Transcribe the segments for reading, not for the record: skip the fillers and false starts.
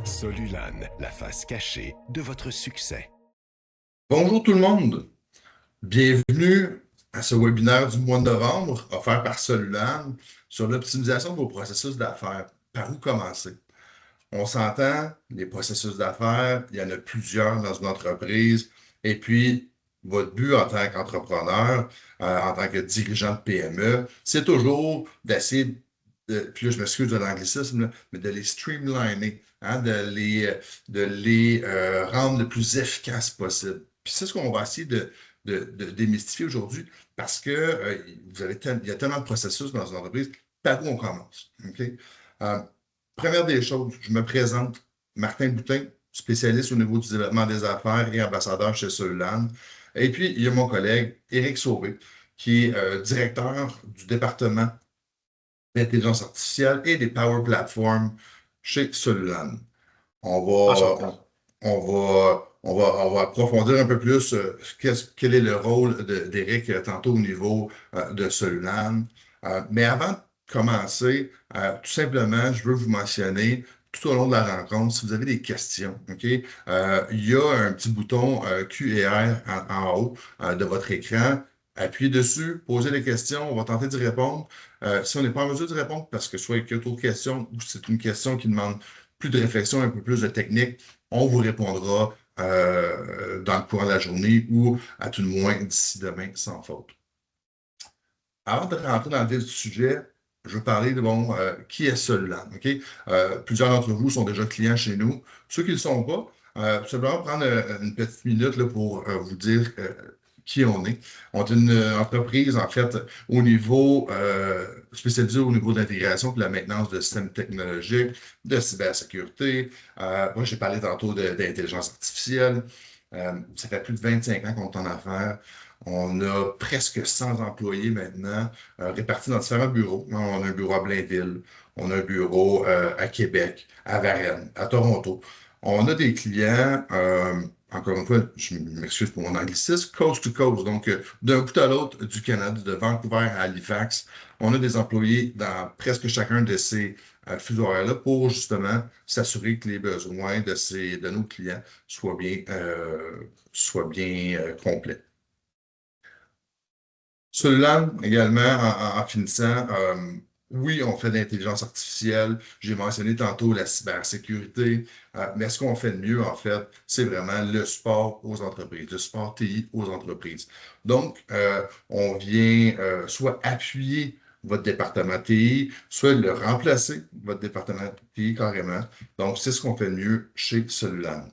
Solulan, la face cachée de votre succès. Bonjour tout le monde, bienvenue à ce webinaire du mois de novembre offert par Solulan sur l'optimisation de vos processus d'affaires. Par où commencer? On s'entend, les processus d'affaires, il y en a plusieurs dans une entreprise et puis votre but en tant qu'entrepreneur, en tant que dirigeant de PME, c'est toujours d'essayer puis là je m'excuse de l'anglicisme, là, mais de les streamliner, hein, de les rendre le plus efficaces possible. Puis c'est ce qu'on va essayer de démystifier aujourd'hui parce que il y a tellement de processus dans une entreprise. Par où on commence? OK? Euh, Première des choses, je me présente, Martin Boutin, spécialiste au niveau du développement des affaires et ambassadeur chez Solulan. Et puis, il y a mon collègue Éric Sauvé, qui est directeur du département d'intelligence artificielle et des Power Platforms chez Solulan. On Enchanté. va, on va approfondir un peu plus quel est le rôle d'Éric tantôt au niveau de Solulan. Mais avant de commencer, tout simplement, je veux vous mentionner tout au long de la rencontre, si vous avez des questions, OK? Il y a un petit bouton Q&A en haut de votre écran. Appuyez dessus, posez des questions, on va tenter d'y répondre. Si on n'est pas en mesure de répondre parce que soit il y a trop de questions ou c'est une question qui demande plus de réflexion, un peu plus de technique, on vous répondra dans le courant de la journée ou à tout le moins d'ici demain sans faute. Avant de rentrer dans le vif du sujet, je veux parler de qui est Solulan. OK? Plusieurs d'entre vous sont déjà clients chez nous. Ceux qui ne le sont pas, simplement prendre une petite minute là, pour vous dire qui on est. On est une entreprise, en fait, au niveau spécialisée au niveau de l'intégration et de la maintenance de systèmes technologiques, de cybersécurité. Moi, j'ai parlé tantôt d'intelligence artificielle. Ça fait plus de 25 ans qu'on est en affaires. On a presque 100 employés maintenant, répartis dans différents bureaux. On a un bureau à Blainville, on a un bureau à Québec, à Varennes, à Toronto. On a des clients, encore une fois, je m'excuse pour mon anglicisme, coast to coast, donc d'un bout à l'autre du Canada, de Vancouver à Halifax. On a des employés dans presque chacun de ces fuseaux horaires-là pour justement s'assurer que les besoins de nos clients soient bien complets. Solulan, également, en finissant, oui, on fait de l'intelligence artificielle. J'ai mentionné tantôt la cybersécurité, mais ce qu'on fait de mieux, en fait, c'est vraiment le support aux entreprises, le support TI aux entreprises. Donc, on vient soit appuyer votre département TI, soit le remplacer, votre département TI carrément. Donc, c'est ce qu'on fait de mieux chez Solulan.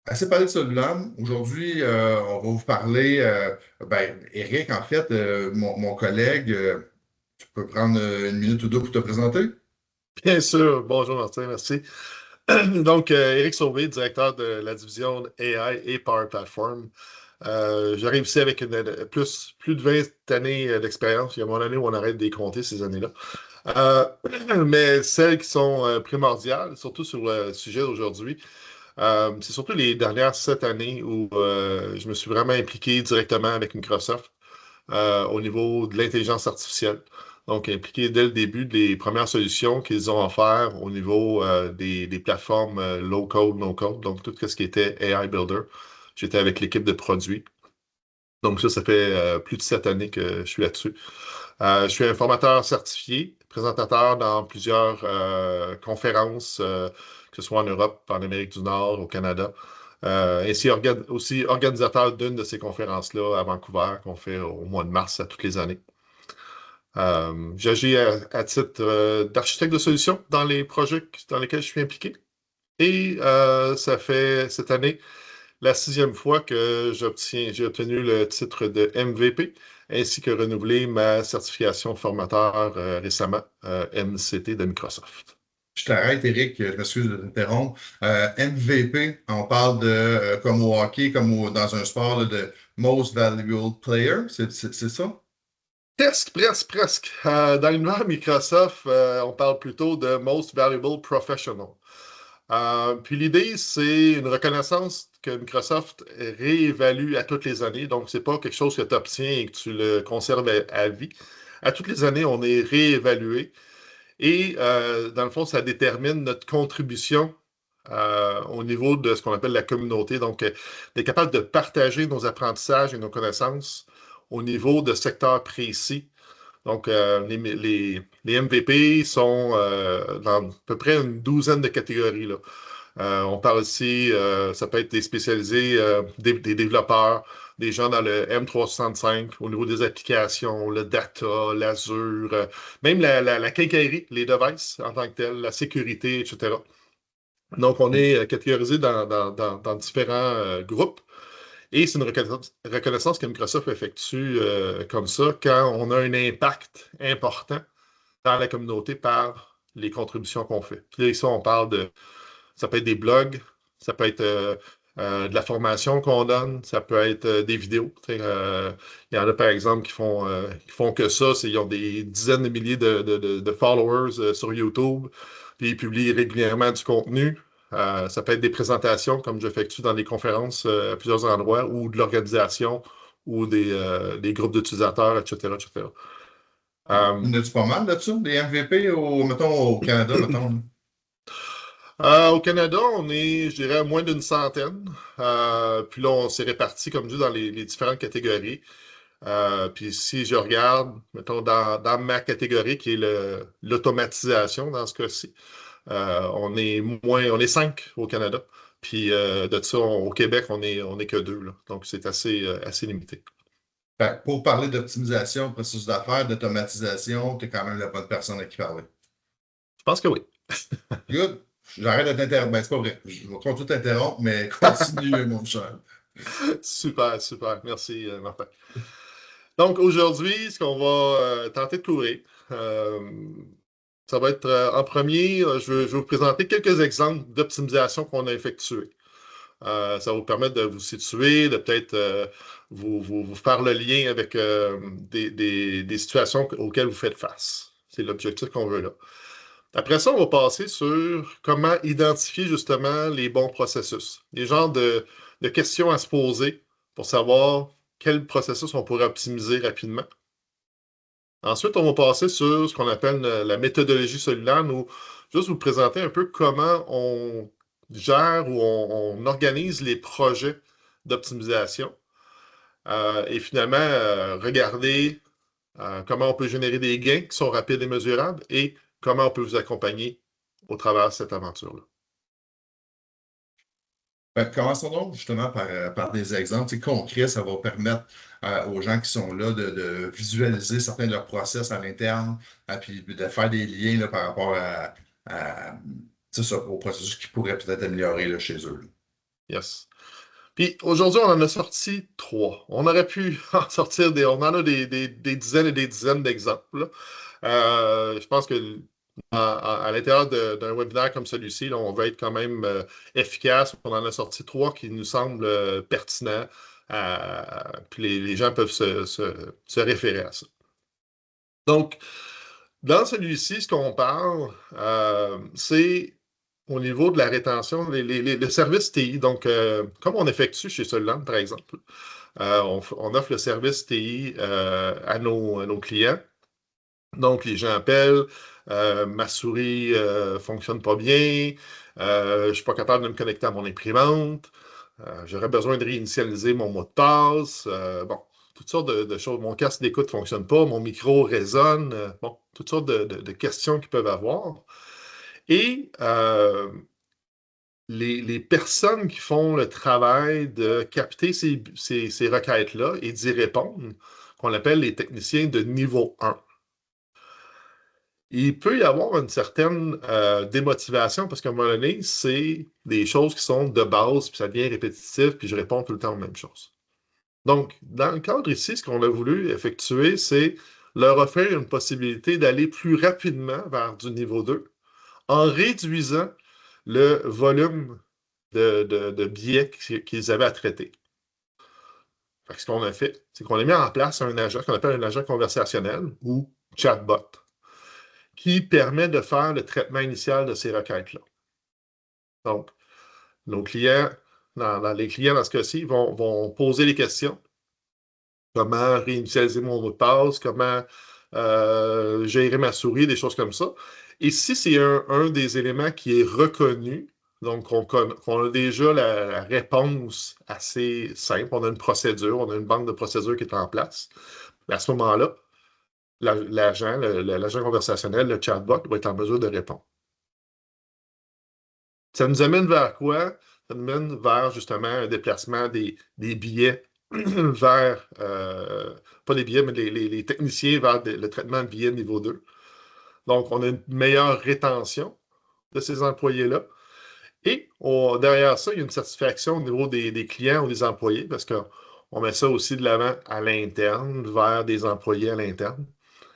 Assez parlé de Solulan. Aujourd'hui, on va vous parler, Eric, en fait, mon collègue, tu peux prendre une minute ou deux pour te présenter? Bien sûr. Bonjour Martin, merci. Donc, Éric Sauvé, directeur de la division AI et Power Platform. J'arrive ici avec plus de 20 années d'expérience. Il y a mon année où on arrête de les compter, ces années-là. Mais celles qui sont primordiales, surtout sur le sujet d'aujourd'hui, c'est surtout les dernières 7 années où je me suis vraiment impliqué directement avec Microsoft au niveau de l'intelligence artificielle. Donc, impliqué dès le début des premières solutions qu'ils ont offertes au niveau des plateformes low-code, no-code, donc tout ce qui était AI Builder. J'étais avec l'équipe de produits. Donc, ça fait plus de 7 années que je suis là-dessus. Je suis un formateur certifié, présentateur dans plusieurs conférences, que ce soit en Europe, en Amérique du Nord, au Canada. Ainsi aussi organisateur d'une de ces conférences-là à Vancouver, qu'on fait au mois de mars à toutes les années. J'agis à titre d'architecte de solutions dans les projets dans lesquels je suis impliqué. Et ça fait cette année la 6e fois que j'ai obtenu le titre de MVP, ainsi que renouvelé ma certification formateur récemment, MCT de Microsoft. Je t'arrête, Eric, je m'excuse de t'interrompre. MVP, on parle de, comme au hockey, dans un sport, là, de Most Valuable Player, c'est ça? Presque, presque, presque. Dans l'univers Microsoft, on parle plutôt de Most Valuable Professional. Puis l'idée, c'est une reconnaissance que Microsoft réévalue à toutes les années. Donc, c'est pas quelque chose que tu obtiens et que tu le conserves à vie. À toutes les années, on est réévalué. Et dans le fond, ça détermine notre contribution au niveau de ce qu'on appelle la communauté. Donc, d'être capable de partager nos apprentissages et nos connaissances au niveau de secteurs précis. Donc, les MVP sont dans à peu près une douzaine de catégories, là. On parle ici, ça peut être des spécialisés, des développeurs, des gens dans le M365 au niveau des applications, le data, l'Azure, même la quincaillerie, les devices en tant que tels, la sécurité, etc. Donc, on est catégorisé dans différents groupes. Et c'est une reconnaissance que Microsoft effectue comme ça quand on a un impact important dans la communauté par les contributions qu'on fait. Puis là, ici, on parle de ça peut être des blogs, ça peut être de la formation qu'on donne, ça peut être des vidéos. Il y en a, par exemple, qui font que ça. Ils ont des dizaines de milliers de followers sur YouTube, puis ils publient régulièrement du contenu. Ça peut être des présentations, comme j'effectue dans des conférences à plusieurs endroits, ou de l'organisation, ou des groupes d'utilisateurs, etc., etc. Il y en a-tu pas mal de ça, des MVP mettons, au Canada, mettons? Au Canada, on est, je dirais, à moins d'une centaine. Puis là, on s'est répartis, comme je dis, dans les différentes catégories. Puis si je regarde, mettons, dans ma catégorie, qui est l'automatisation dans ce cas-ci, on est 5 au Canada. Puis de ça, au Québec, on est que 2, là. Donc, c'est assez limité. Fait que pour parler d'optimisation, processus d'affaires, d'automatisation, tu es quand même la bonne personne à qui parler. Je pense que oui. Good. J'arrête de t'interrompre. Ben, c'est pas vrai. Je vais continuer de t'interrompre, mais continue, mon cher. Super, super. Merci, Martin. Donc, aujourd'hui, ce qu'on va tenter de couvrir, euh, ça va être en premier, je vais vous présenter quelques exemples d'optimisation qu'on a effectuées. Ça va vous permettre de vous situer, de peut-être vous faire le lien avec des situations auxquelles vous faites face. C'est l'objectif qu'on veut là. Après ça, on va passer sur comment identifier justement les bons processus. Des genres de questions à se poser pour savoir quel processus on pourrait optimiser rapidement. Ensuite, on va passer sur ce qu'on appelle la méthodologie Solulane, où juste vous présenter un peu comment on gère ou on organise les projets d'optimisation. Et finalement, regarder comment on peut générer des gains qui sont rapides et mesurables et comment on peut vous accompagner au travers de cette aventure-là. Commençons donc justement par des exemples concrets. Ça va permettre aux gens qui sont là de visualiser certains de leurs process à l'interne, puis de faire des liens là, par rapport à, c'est ça, au processus qui pourrait peut-être améliorer là, chez eux. Yes. Puis aujourd'hui, on en a sorti 3. On aurait pu en sortir on en a des dizaines et des dizaines d'exemples, là. Je pense que à l'intérieur d'un webinaire comme celui-ci, là, on va être quand même efficace. On en a sorti 3 qui nous semblent pertinents. Puis les gens peuvent se référer à ça. Donc, dans celui-ci, ce qu'on parle, c'est au niveau de la rétention, le service TI. Donc, comme on effectue chez Solland, par exemple, on offre le service TI à nos clients. Donc, les gens appellent, ma souris fonctionne pas bien, je suis pas capable de me connecter à mon imprimante, j'aurais besoin de réinitialiser mon mot de passe, bon, toutes sortes de choses. Mon casque d'écoute fonctionne pas, mon micro résonne, bon, toutes sortes de questions qu'ils peuvent avoir. Et les personnes qui font le travail de capter ces requêtes-là et d'y répondre, qu'on appelle les techniciens de niveau 1. Il peut y avoir une certaine démotivation parce qu'à un moment donné, c'est des choses qui sont de base, puis ça devient répétitif, puis je réponds tout le temps aux mêmes choses. Donc, dans le cadre ici, ce qu'on a voulu effectuer, c'est leur offrir une possibilité d'aller plus rapidement vers du niveau 2 en réduisant le volume de billets qu'ils avaient à traiter. Fait que ce qu'on a fait, c'est qu'on a mis en place un agent qu'on appelle un agent conversationnel ou chatbot qui permet de faire le traitement initial de ces requêtes-là. Donc, nos clients, les clients dans ce cas-ci, vont poser les questions. Comment réinitialiser mon mot de passe, comment gérer ma souris, des choses comme ça. Et si c'est un des éléments qui est reconnu, donc qu'on a déjà la réponse assez simple, on a une procédure, on a une banque de procédures qui est en place, à ce moment-là, l'agent conversationnel, le chatbot, va être en mesure de répondre. Ça nous amène vers quoi? Ça nous mène vers justement un déplacement des billets vers, pas des billets, mais les techniciens vers le traitement de billets niveau 2. Donc, on a une meilleure rétention de ces employés-là. Et derrière ça, il y a une satisfaction au niveau des clients ou des employés parce qu'on met ça aussi de l'avant à l'interne, vers des employés à l'interne.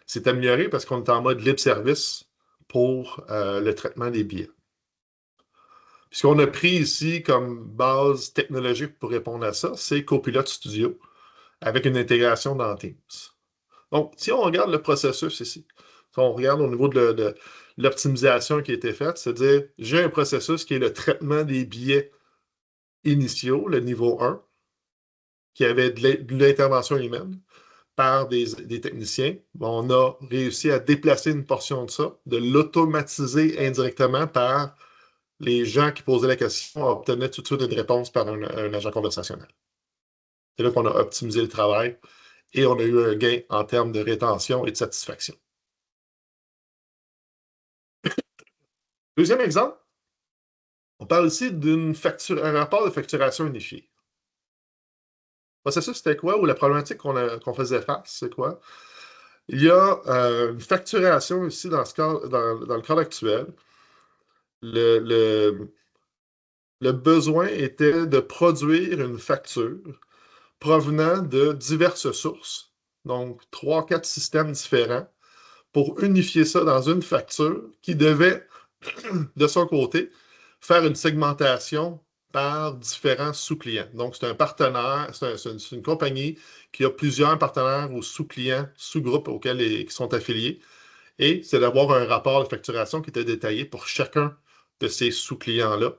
C'est amélioré parce qu'on est en mode libre service pour le traitement des billets. Puis ce qu'on a pris ici comme base technologique pour répondre à ça, c'est Copilot Studio avec une intégration dans Teams. Donc, si on regarde le processus ici, si on regarde au niveau de l'optimisation qui a été faite, c'est-à-dire, j'ai un processus qui est le traitement des billets initiaux, le niveau 1, qui avait de l'intervention humaine par des techniciens. Bon, on a réussi à déplacer une portion de ça, de l'automatiser indirectement par les gens qui posaient la question, obtenaient tout de suite une réponse par un agent conversationnel. C'est là qu'on a optimisé le travail et on a eu un gain en termes de rétention et de satisfaction. Deuxième exemple, on parle ici d'un rapport de facturation unifié. Le processus, c'était quoi? Ou la problématique qu'on faisait face, c'est quoi? Il y a une facturation ici dans le cadre actuel. Le besoin était de produire une facture provenant de diverses sources, donc 3-4 systèmes différents, pour unifier ça dans une facture qui devait, de son côté, faire une segmentation par différents sous-clients. Donc, c'est un partenaire, c'est une compagnie qui a plusieurs partenaires ou sous-clients, sous-groupes qui sont affiliés, et c'est d'avoir un rapport de facturation qui était détaillé pour chacun de ces sous-clients-là,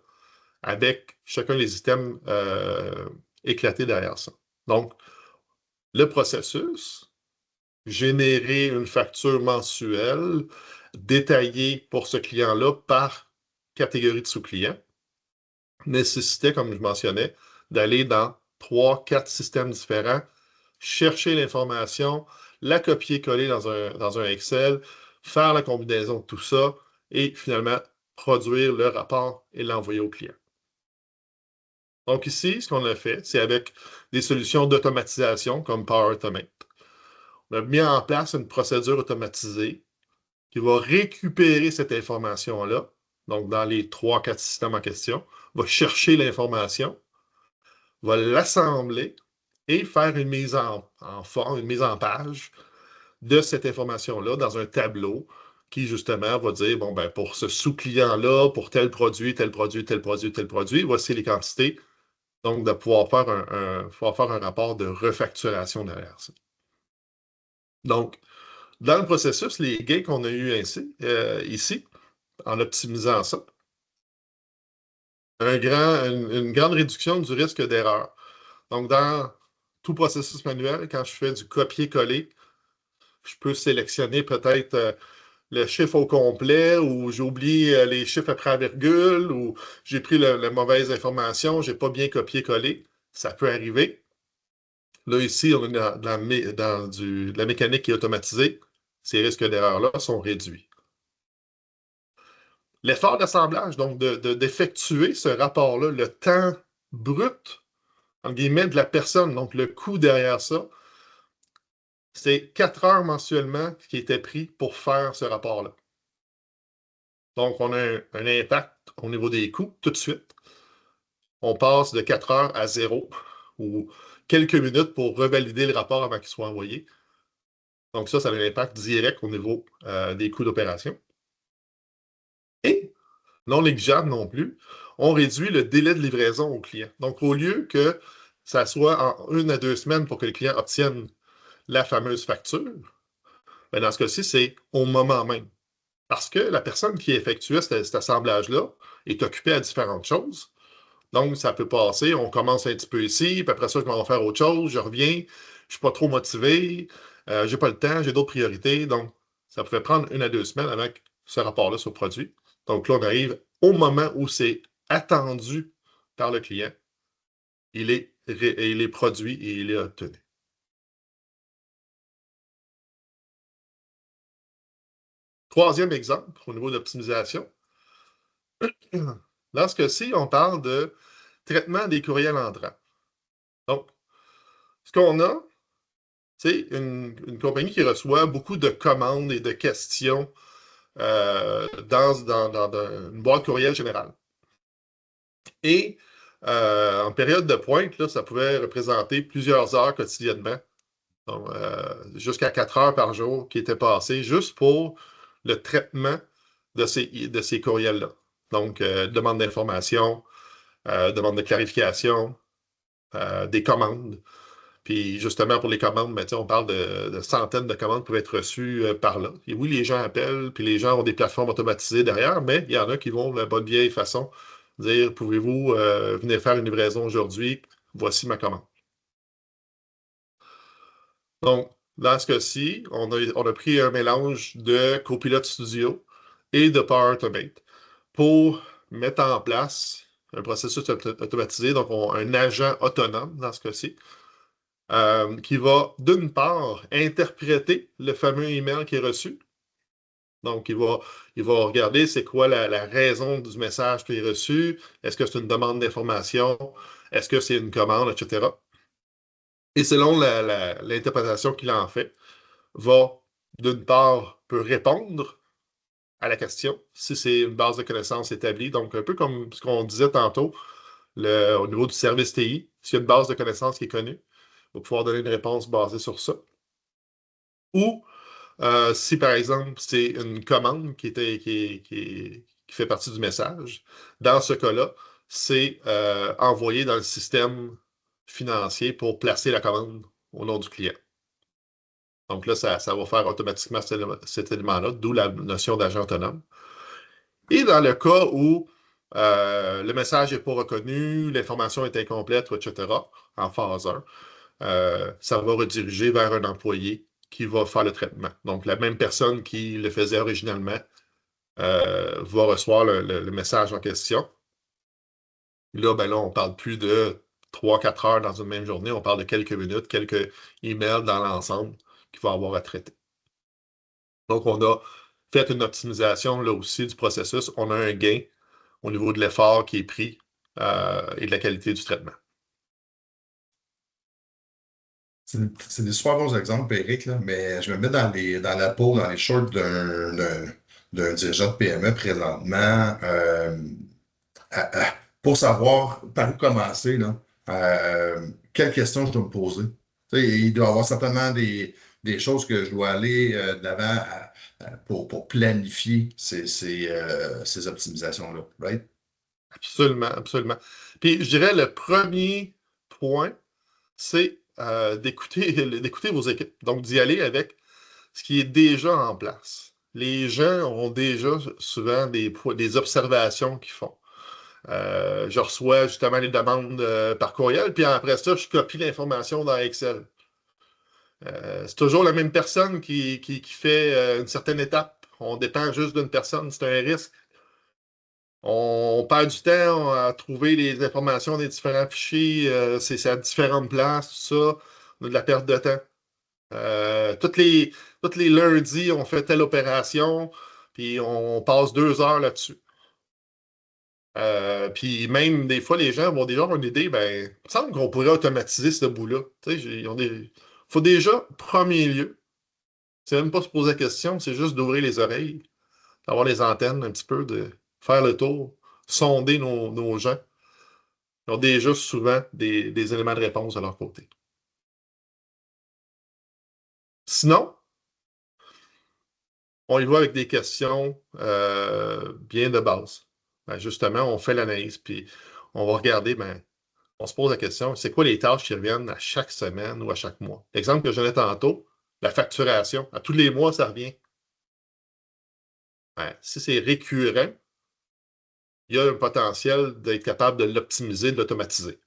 avec chacun des items éclatés derrière ça. Donc, le processus, générer une facture mensuelle détaillée pour ce client-là par catégorie de sous-clients, nécessitait, comme je mentionnais, d'aller dans 3-4 systèmes différents, chercher l'information, la copier-coller dans un Excel, faire la combinaison de tout ça et finalement produire le rapport et l'envoyer au client. Donc ici, ce qu'on a fait, c'est avec des solutions d'automatisation comme Power Automate. On a mis en place une procédure automatisée qui va récupérer cette information-là, donc dans les 3-4 systèmes en question, va chercher l'information, va l'assembler et faire une mise en forme, une mise en page de cette information-là dans un tableau qui, justement, va dire, bon, ben, pour ce sous-client-là, pour tel produit, tel produit, tel produit, tel produit, voici les quantités. Donc, de pouvoir faire un rapport de refacturation derrière ça. Donc, dans le processus, les gains qu'on a eus ici, en optimisant ça, une grande réduction du risque d'erreur. Donc, dans tout processus manuel, quand je fais du copier-coller, je peux sélectionner peut-être le chiffre au complet ou j'oublie les chiffres après la virgule ou j'ai pris la mauvaise information, je n'ai pas bien copié-collé. Ça peut arriver. Là, ici, on est de la mécanique qui est automatisée. Ces risques d'erreur-là sont réduits. L'effort d'assemblage, donc d'effectuer ce rapport-là, le temps brut, entre guillemets, de la personne, donc le coût derrière ça, c'est 4 heures mensuellement qui était pris pour faire ce rapport-là. Donc, on a un impact au niveau des coûts tout de suite. On passe de 4 heures à 0 ou quelques minutes pour revalider le rapport avant qu'il soit envoyé. Donc, ça a un impact direct au niveau des coûts d'opération. Et, non négligeable non plus, on réduit le délai de livraison au client. Donc, au lieu que ça soit en 1 à 2 semaines pour que le client obtienne la fameuse facture, ben dans ce cas-ci, c'est au moment même. Parce que la personne qui effectuait cet assemblage-là est occupée à différentes choses. Donc, ça peut passer, on commence un petit peu ici, puis après ça, je vais en faire autre chose, je reviens, je ne suis pas trop motivé, je n'ai pas le temps, j'ai d'autres priorités. Donc, ça pouvait prendre 1 à 2 semaines avant que ce rapport-là soit produit. Donc là, on arrive au moment où c'est attendu par le client. Il est produit et il est obtenu. Troisième exemple, au niveau d'optimisation. Dans ce cas-ci, on parle de traitement des courriels entrants. Donc, ce qu'on a, c'est une compagnie qui reçoit beaucoup de commandes et de questions dans une boîte courriel générale. Et en période de pointe, là, ça pouvait représenter plusieurs heures quotidiennement, jusqu'à 4 heures par jour qui étaient passées juste pour le traitement de ces courriels-là. Donc, demande d'information, demande de clarification, des commandes. Puis justement, pour les commandes, ben, on parle de centaines de commandes qui peuvent être reçues par là. Et oui, les gens appellent, puis les gens ont des plateformes automatisées derrière, mais il y en a qui vont de la bonne vieille façon dire, pouvez-vous venir faire une livraison aujourd'hui? Voici ma commande. Donc, dans ce cas-ci, on a pris un mélange de Copilot Studio et de Power Automate pour mettre en place un processus automatisé, donc un agent autonome dans ce cas-ci, qui va, d'une part, interpréter le fameux email qui est reçu. Donc, il va regarder c'est quoi la raison du message qui est reçu. Est-ce que c'est une demande d'information? Est-ce que c'est une commande, etc. Et selon l'interprétation qu'il en fait, va, d'une part, peut répondre à la question si c'est une base de connaissances établie. Donc, un peu comme ce qu'on disait tantôt, au niveau du service TI, s'il y a une base de connaissances qui est connue, il va pouvoir donner une réponse basée sur ça. Ou si, par exemple, c'est une commande qui fait partie du message, dans ce cas-là, c'est envoyé dans le système financier pour placer la commande au nom du client. Donc là, ça va faire automatiquement cet élément-là, d'où la notion d'agent autonome. Et dans le cas où le message n'est pas reconnu, l'information est incomplète, etc., en phase 1, ça va rediriger vers un employé qui va faire le traitement. Donc, la même personne qui le faisait originalement va recevoir le message en question. Là, ben là, on ne parle plus de 3-4 heures dans une même journée, on parle de quelques minutes, quelques emails dans l'ensemble qu'il va avoir à traiter. Donc, on a fait une optimisation là aussi du processus. On a un gain au niveau de l'effort qui est pris et de la qualité du traitement. C'est des super bons exemples, Eric, là, mais je me mets dans la peau, dans les shorts d'un dirigeant de PME présentement, pour savoir par où commencer, là, quelles questions je dois me poser. Tu sais, il doit y avoir certainement des choses que je dois aller de l'avant pour planifier ces optimisations-là, right? Absolument, absolument. Puis, je dirais, le premier point, c'est d'écouter vos équipes. Donc, d'y aller avec ce qui est déjà en place. Les gens ont déjà souvent des observations qu'ils font. Je reçois justement les demandes par courriel, puis après ça, je copie l'information dans Excel. C'est toujours la même personne qui fait une certaine étape. On dépend juste d'une personne, c'est un risque. On perd du temps à trouver les informations des différents fichiers, c'est à différentes places, tout ça. On a de la perte de temps. Tous les lundis, on fait telle opération, puis on passe 2 heures là-dessus. Puis même des fois, les gens vont déjà avoir une idée, ben, il me semble qu'on pourrait automatiser ce bout-là. Il faut déjà, premier lieu, c'est même pas se poser la question, c'est juste d'ouvrir les oreilles, d'avoir les antennes un petit peu, de faire le tour, sonder nos gens. Ils ont déjà souvent des éléments de réponse de leur côté. Sinon, on y va avec des questions bien de base. Ben, justement, on fait l'analyse, puis on va regarder, ben, on se pose la question, c'est quoi les tâches qui reviennent à chaque semaine ou à chaque mois? L'exemple que je donnais tantôt, la facturation. À tous les mois, ça revient. Ben, si c'est récurrent, il y a un potentiel d'être capable de l'optimiser, de l'automatiser.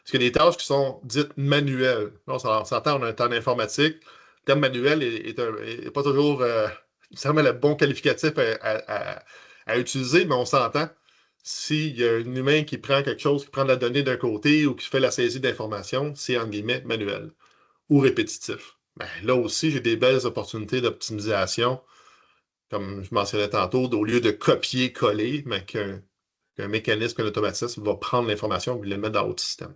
Parce qu'il y a des tâches qui sont dites manuelles. Là, on s'entend, on a un temps informatique. Le terme manuel n'est pas toujours nécessairement le bon qualificatif à utiliser, mais on s'entend. S'il y a un humain qui prend quelque chose, qui prend la donnée d'un côté ou qui fait la saisie d'informations, c'est en guillemets manuel ou répétitif. Ben, là aussi, j'ai des belles opportunités d'optimisation, comme je mentionnais tantôt, au lieu de copier-coller, mais qu'un mécanisme, qu'un automatisme va prendre l'information et le mettre dans l'autre système.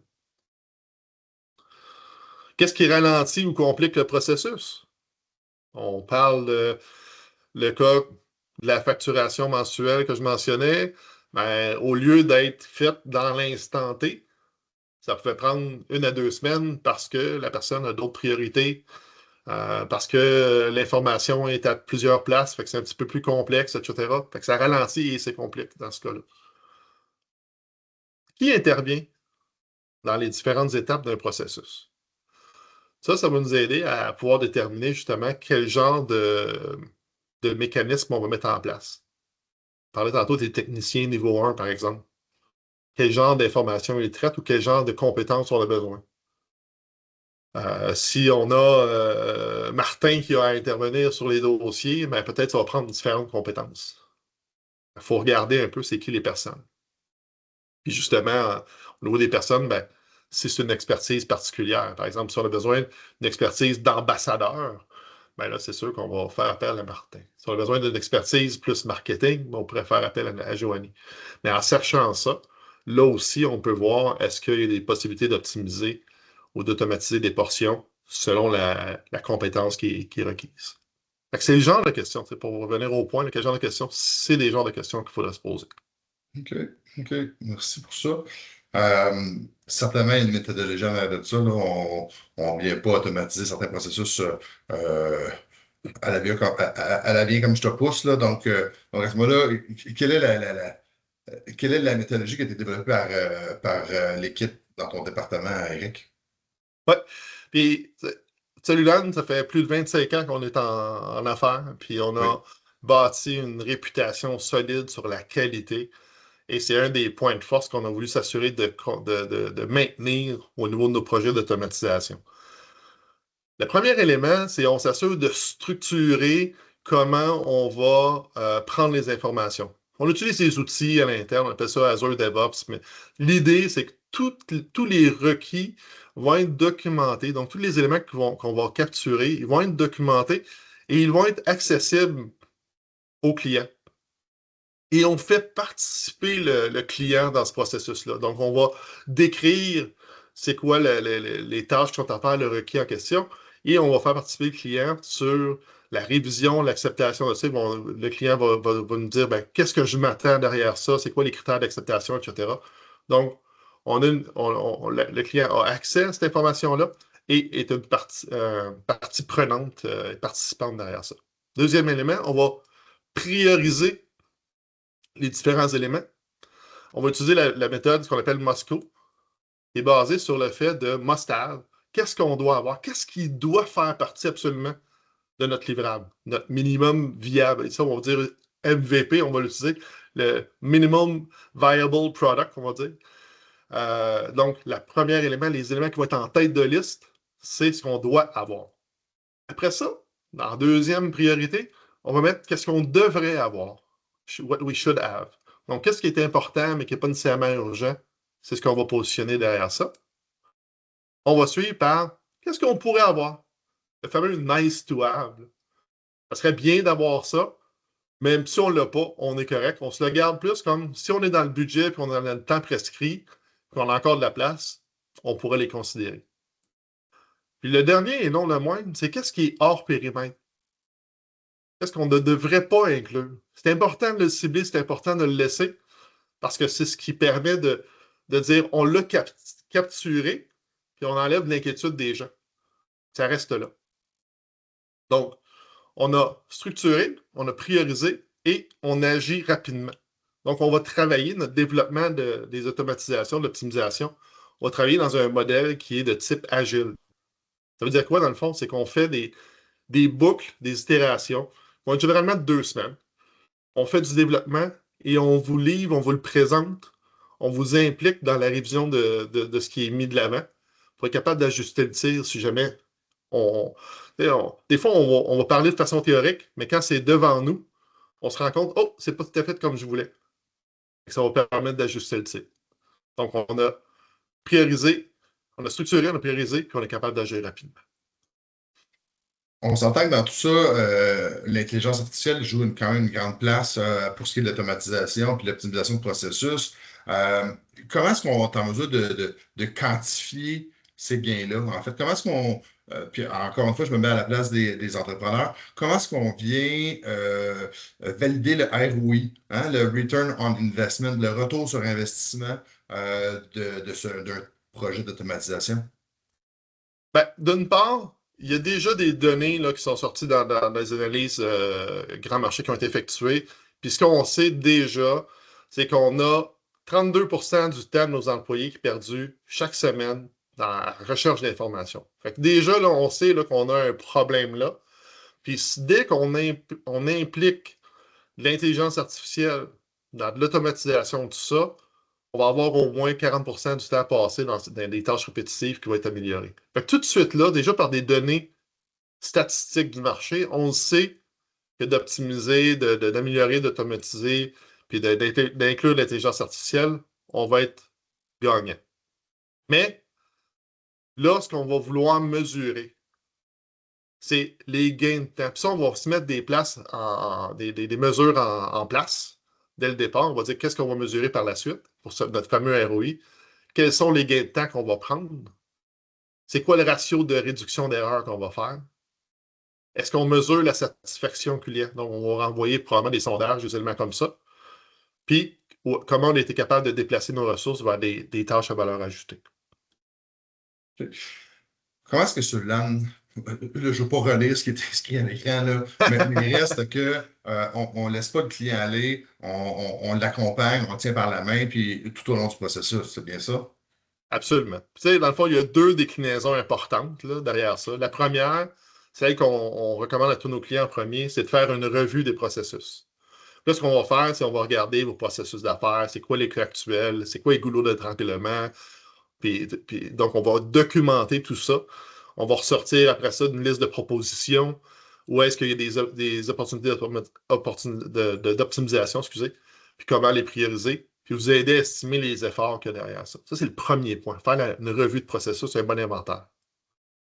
Qu'est-ce qui ralentit ou complique le processus? On parle le cas de la facturation mensuelle que je mentionnais. Ben, au lieu d'être faite dans l'instant T, ça pouvait prendre 1 à 2 semaines parce que la personne a d'autres priorités, parce que l'information est à plusieurs places, fait que c'est un petit peu plus complexe, etc. Fait que ça ralentit et c'est complexe dans ce cas-là. Qui intervient dans les différentes étapes d'un processus? Ça va nous aider à pouvoir déterminer justement quel genre de mécanisme on va mettre en place. On parlait tantôt des techniciens niveau 1, par exemple. Quel genre d'informations ils traitent ou quel genre de compétences on a besoin. Si on a Martin qui a à intervenir sur les dossiers, ben peut-être ça va prendre différentes compétences. Il faut regarder un peu c'est qui les personnes. Puis justement, au niveau des personnes, ben, si c'est une expertise particulière, par exemple, si on a besoin d'une expertise d'ambassadeur, ben là, c'est sûr qu'on va faire appel à Martin. Si on a besoin d'une expertise plus marketing, ben, on pourrait faire appel à Joanie. Mais en cherchant ça, là aussi, on peut voir est-ce qu'il y a des possibilités d'optimiser ou d'automatiser des portions selon la compétence qui est requise. C'est le genre de questions, pour revenir au point, quel genre de questions, c'est des genres de questions qu'il faudrait se poser. OK, OK. Merci pour ça. Certainement, une méthodologie en arrière de ça. Là, on ne vient pas automatiser certains processus à la vie à la vie comme je te pousse. Là. Donc à ce moment-là, quelle est quelle est la méthodologie qui a été développée par l'équipe dans ton département, Eric? Oui. Puis, Cellulan, ça fait plus de 25 ans qu'on est en affaires, puis on Oui. a bâti une réputation solide sur la qualité. Et c'est un des points de force qu'on a voulu s'assurer de maintenir au niveau de nos projets d'automatisation. Le premier élément, c'est on s'assure de structurer comment on va prendre les informations. On utilise des outils à l'interne, on appelle ça Azure DevOps, mais l'idée, c'est que tous les requis vont être documentés. Donc, tous les éléments qu'on va capturer, ils vont être documentés et ils vont être accessibles aux clients. Et on fait participer le client dans ce processus-là. Donc, on va décrire c'est quoi les tâches qui sont à faire, le requis en question, et on va faire participer le client sur la révision, l'acceptation de ça. Le client va nous dire qu'est-ce que je m'attends derrière ça, c'est quoi les critères d'acceptation, etc. Donc, le client a accès à cette information-là et est une partie prenante et participante derrière ça. Deuxième élément, on va prioriser les différents éléments. On va utiliser la méthode qu'on appelle Moscow, qui est basée sur le fait de must-have. Qu'est-ce qu'on doit avoir? Qu'est-ce qui doit faire partie absolument de notre livrable, notre minimum viable? Et ça, on va dire MVP, on va l'utiliser, le minimum viable product, on va dire. Donc, le premier élément, les éléments qui vont être en tête de liste, c'est ce qu'on doit avoir. Après ça, en deuxième priorité, on va mettre qu'est-ce qu'on devrait avoir. What we should have. Donc, qu'est-ce qui est important, mais qui n'est pas nécessairement urgent? C'est ce qu'on va positionner derrière ça. On va suivre par qu'est-ce qu'on pourrait avoir? Le fameux nice to have. Ça serait bien d'avoir ça, même si on ne l'a pas, on est correct. On se le garde plus comme si on est dans le budget et qu'on a le temps prescrit, qu'on a encore de la place, on pourrait les considérer. Puis le dernier et non le moindre, c'est qu'est-ce qui est hors périmètre? Qu'est-ce qu'on ne devrait pas inclure? C'est important de le cibler, c'est important de le laisser, parce que c'est ce qui permet de dire on l'a capturé, puis on enlève l'inquiétude des gens. Ça reste là. Donc, on a structuré, on a priorisé et on agit rapidement. Donc, on va travailler notre développement des automatisations, de l'optimisation. On va travailler dans un modèle qui est de type agile. Ça veut dire quoi, dans le fond? C'est qu'on fait des boucles, des itérations, qui vont être généralement de 2 semaines. On fait du développement et on vous livre, on vous le présente, on vous implique dans la révision de ce qui est mis de l'avant pour être capable d'ajuster le tir si jamais On, des fois, on va parler de façon théorique, mais quand c'est devant nous, on se rend compte, oh, c'est pas tout à fait comme je voulais. Ça va permettre d'ajuster le tir. Donc, on a priorisé, on a structuré, on a priorisé, puis on est capable d'agir rapidement. On s'entend que dans tout ça, l'intelligence artificielle joue quand même une grande place pour ce qui est de l'automatisation et de l'optimisation de processus. Euh, Comment est-ce qu'on est en mesure de quantifier ces gains-là? En fait, comment est-ce qu'on, puis encore une fois, je me mets à la place des entrepreneurs, comment est-ce qu'on vient valider le ROI, hein, le Return on Investment, le retour sur investissement d'un projet d'automatisation? Ben, d'une part, il y a déjà des données là, qui sont sorties dans les analyses grand marché qui ont été effectuées. Puis ce qu'on sait déjà, c'est qu'on a 32% du temps de nos employés qui est perdu chaque semaine dans la recherche d'informations. Fait que déjà, là, on sait là, qu'on a un problème là. Puis dès on implique l'intelligence artificielle dans de l'automatisation, tout ça, on va avoir au moins 40% du temps passé dans des tâches répétitives qui vont être améliorées. Fait que tout de suite là, déjà par des données statistiques du marché, on sait que d'optimiser, d'améliorer, d'automatiser, puis d'inclure l'intelligence artificielle, on va être gagnant. Mais là, ce qu'on va vouloir mesurer, c'est les gains de temps. Puis ça, on va se mettre des mesures en place dès le départ. On va dire qu'est-ce qu'on va mesurer par la suite pour notre fameux ROI. Quels sont les gains de temps qu'on va prendre? C'est quoi le ratio de réduction d'erreurs qu'on va faire? Est-ce qu'on mesure la satisfaction client? Donc, on va renvoyer probablement des sondages, des éléments comme ça. Puis, comment on a été capable de déplacer nos ressources vers des tâches à valeur ajoutée. Comment est-ce que sur LAN, là, je ne veux pas relire ce qui est à l'écran, là, mais il reste que on ne laisse pas le client aller, on l'accompagne, on le tient par la main, puis tout au long du processus, c'est bien ça? Absolument. Tu sais, dans le fond, il y a deux déclinaisons importantes là, derrière ça. La première, celle qu'on recommande à tous nos clients en premier, c'est de faire une revue des processus. Là, ce qu'on va faire, c'est qu'on va regarder vos processus d'affaires, c'est quoi les clés actuels, c'est quoi les goulots de tremblement. Donc, on va documenter tout ça. On va ressortir après ça une liste de propositions où est-ce qu'il y a des opportunités d'optimisation, excusez, puis comment les prioriser, puis vous aider à estimer les efforts qu'il y a derrière ça. Ça, c'est le premier point. Faire une revue de processus, c'est un bon inventaire.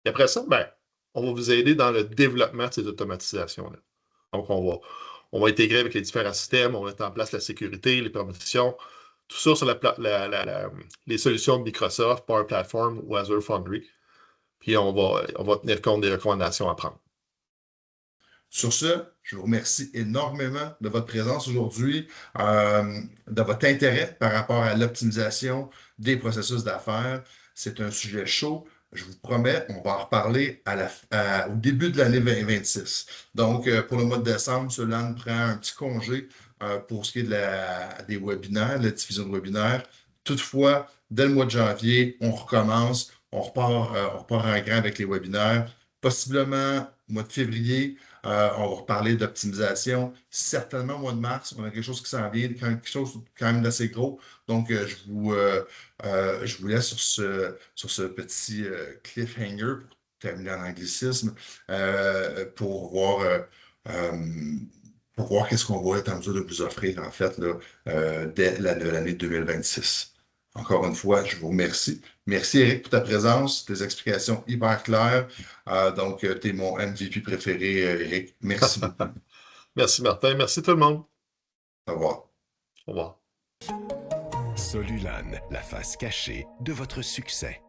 Et après ça, ben, on va vous aider dans le développement de ces automatisations-là. Donc, on va intégrer avec les différents systèmes, on va mettre en place la sécurité, les permissions, tout ça sur les solutions de Microsoft, Power Platform ou Azure Foundry. Puis on va tenir compte des recommandations à prendre. Sur ce, je vous remercie énormément de votre présence aujourd'hui, de votre intérêt par rapport à l'optimisation des processus d'affaires. C'est un sujet chaud. Je vous promets, on va en reparler au début de l'année 2026. Donc, pour le mois de décembre, Solane prend un petit congé pour ce qui est des webinaires, de la diffusion de webinaires. Toutefois, dès le mois de janvier, on recommence, on repart en grand avec les webinaires. Possiblement, mois de février, on va reparler d'optimisation. Certainement, au mois de mars, on a quelque chose qui s'en vient, quelque chose quand même d'assez gros. Donc, je vous laisse sur ce petit cliffhanger pour terminer en anglicisme euh, pour voir qu'est-ce qu'on va être en mesure de vous offrir, en fait, là, dès l'année 2026. Encore une fois, je vous remercie. Merci, Eric, pour ta présence, tes explications hyper claires. Donc, tu es mon MVP préféré, Eric. Merci beaucoup. Merci, Martin. Merci tout le monde. Au revoir. Au revoir. Solulan, la face cachée de votre succès.